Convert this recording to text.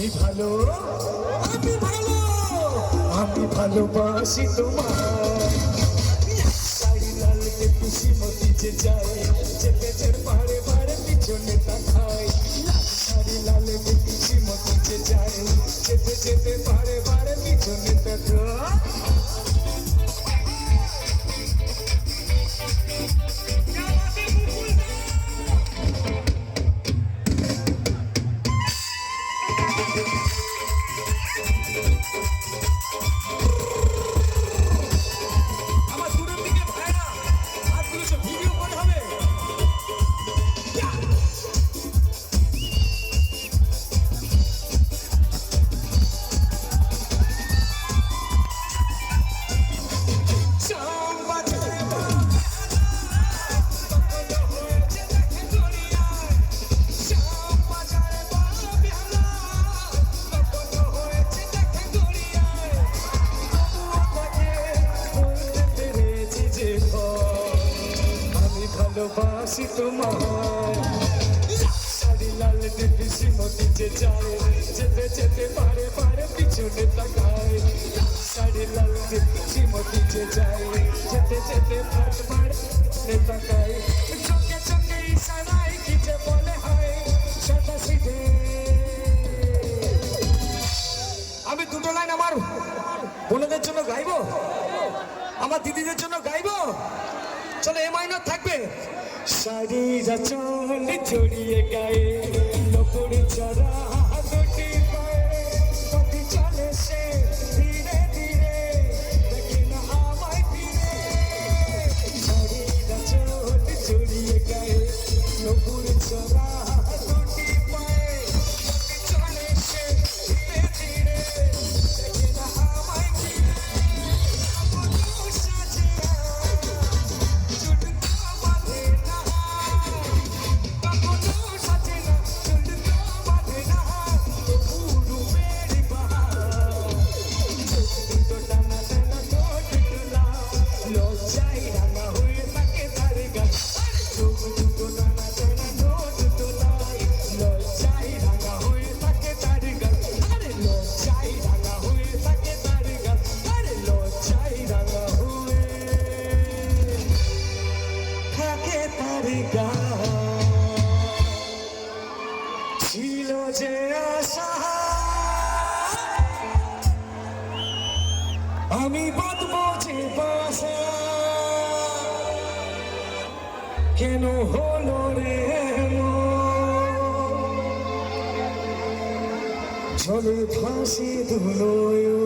আমি ভালো আমি ভালোবাসি তোমার শাড়ি লালকে খুশি মতি যে যায় চেপে চের পারে পারে পিছনে তাকায় শাড়ি লালকে খুশি মতি যে যায় চেপে চেপে পারে পারে পিছনে তাকায় ভালোবাসি তোমার শাড়ি লাল খুশি মতি যে যায় যেতে যেতে পারে পারে পিছনে তাকায় শাড়ি লাল খুশি মতি যে যায় যেতে যেতে পারে পারে পিছনে তাকায় চোখে চোখে ইশারায় কি যে বলে হয় সেটা সিধে আমি দুটো লাইন আমার বোনদের জন্য গাইবো আমার দিদিদের জন্য গাইবো চলো এ মাইনার থাকবে শাড়ি রাচন ছড়িয়ে গায়ে নকড়ি চড়া দুটি পায়ে পথে চলে সে ধীরে ধীরে দেখে না আমায় ফিরে শাড়ি রাচন ছড়িয়ে গায়ে নকড়ি চড়া দুটি পায়ে পথে চলে সে ধীরে ধীরে দেখে না আমায় ফিরে ছিল যে আশা আমি বাঁধবো যে বাসা কেন হলো রে চলে ফাঁসি ধুলোয়